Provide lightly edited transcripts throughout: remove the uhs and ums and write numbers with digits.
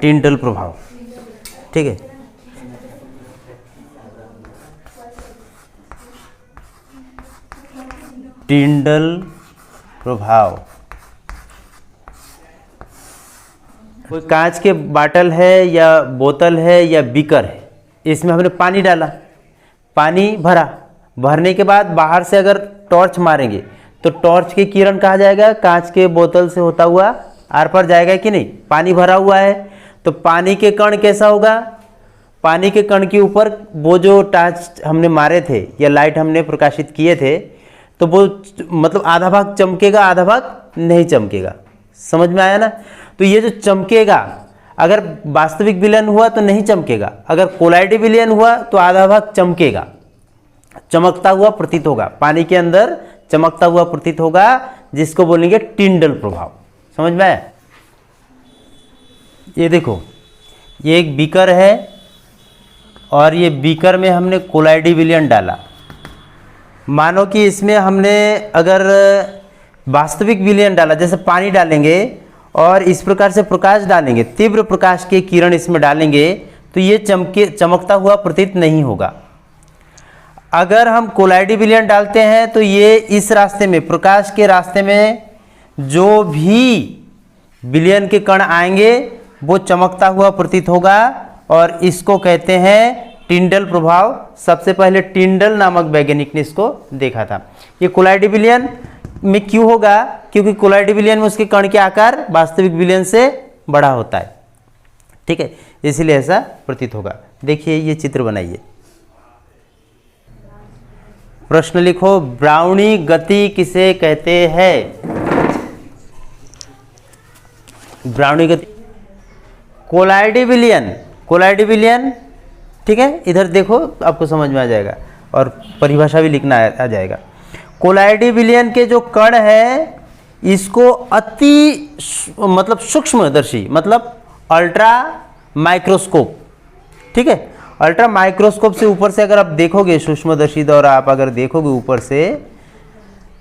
टिंडल प्रभाव। ठीक है, टिंडल प्रभाव। कोई कांच के बाटल है या बोतल है या बीकर है, इसमें हमने पानी डाला, पानी भरा, भरने के बाद बाहर से अगर टॉर्च मारेंगे तो टॉर्च की किरण कहाँ जाएगा, कांच के बोतल से होता हुआ आर पार जाएगा कि नहीं। पानी भरा हुआ है तो पानी के कण कैसा होगा, पानी के कण के ऊपर वो जो टॉर्च हमने मारे थे या लाइट हमने प्रकाशित किए थे तो वो मतलब आधा भाग चमकेगा, आधा भाग नहीं चमकेगा। समझ में आया ना। तो ये जो चमकेगा, अगर वास्तविक विलयन हुआ तो नहीं चमकेगा, अगर कोलाइडी विलयन हुआ तो आधा भाग चमकेगा, चमकता हुआ प्रतीत होगा, पानी के अंदर चमकता हुआ प्रतीत होगा, जिसको बोलेंगे टिंडल प्रभाव। समझ में आया। ये देखो, ये एक बीकर है और ये बीकर में हमने कोलाइडी विलयन डाला। मानो कि इसमें हमने अगर वास्तविक विलयन डाला, जैसे पानी डालेंगे और इस प्रकार से प्रकाश डालेंगे, तीव्र प्रकाश के किरण इसमें डालेंगे तो ये चमकता हुआ प्रतीत नहीं होगा। अगर हम कोलाइडी विलयन डालते हैं तो ये इस रास्ते में, प्रकाश के रास्ते में जो भी विलयन के कण आएंगे वो चमकता हुआ प्रतीत होगा और इसको कहते हैं टिंडल प्रभाव। सबसे पहले टिंडल नामक वैज्ञानिक ने इसको देखा था। ये कोलाइडी विलयन में क्यों होगा, क्योंकि कोलाइडी विलयन में उसके कण के आकार वास्तविक विलयन से बड़ा होता है। ठीक है, इसलिए ऐसा प्रतीत होगा। देखिए ये चित्र बनाइए। प्रश्न लिखो, ब्राउनी गति किसे कहते हैं। ब्राउनी गति, कोलाइडी विलयन, कोलाइडी विलयन। ठीक है, इधर देखो आपको समझ में आ जाएगा और परिभाषा भी लिखना आ जाएगा। कोलाइडी विलयन के जो कण है इसको अति मतलब सूक्ष्मदर्शी, मतलब अल्ट्रा माइक्रोस्कोप। ठीक है, अल्ट्रा माइक्रोस्कोप से ऊपर से अगर आप देखोगे, सूक्ष्मदर्शी द्वारा आप अगर देखोगे ऊपर से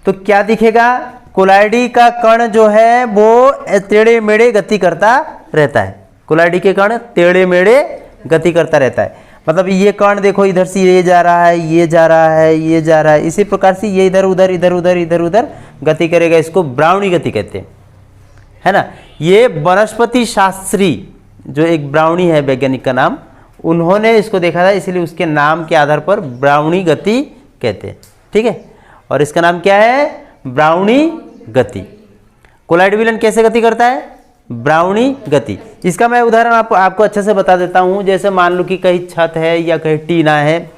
तो क्या दिखेगा, कोलाइडी का कण जो है वो टेढ़े मेढ़े गति करता रहता है। कोलाइडी के कण टेढ़े मेढ़े गति करता रहता है। मतलब ये कण देखो, इधर से ये जा रहा है, ये जा रहा है, ये जा रहा है, इसी प्रकार से ये इधर उधर इधर उधर इधर उधर गति करेगा। इसको ब्राउनी गति कहते हैं, है ना। ये वनस्पति शास्त्री जो एक ब्राउनी है वैज्ञानिक का नाम, उन्होंने इसको देखा था, इसलिए उसके नाम के आधार पर ब्राउनी गति कहते हैं। ठीक है, और इसका नाम क्या है, ब्राउनी गति। कोलाइडी विलयन कैसे गति करता है, ब्राउनी गति। इसका मैं उदाहरण आपको अच्छे से बता देता हूँ। जैसे मान लो कि कहीं छत है या कहीं टीना है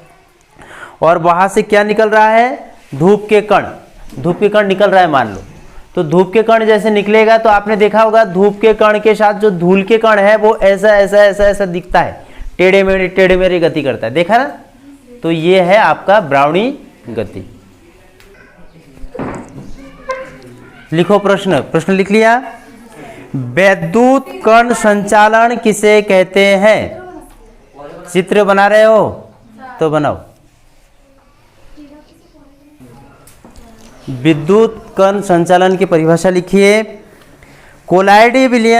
और वहाँ से क्या निकल रहा है, धूप के कण, धूप के कण निकल रहा है मान लो। तो धूप के कण जैसे निकलेगा तो आपने देखा होगा धूप के कण के साथ जो धूल के कण है वो ऐसा ऐसा ऐसा ऐसा दिखता है, टेढ़े मेढ़े गति करता है, देखा ना। तो ये है आपका ब्राउनी गति। लिखो प्रश्न, प्रश्न लिख लिया। वैद्युत कण संचालन किसे कहते हैं। चित्र बना रहे हो तो बनाओ। विद्युत कण संचालन की परिभाषा लिखिए। कोलाइडी विलयन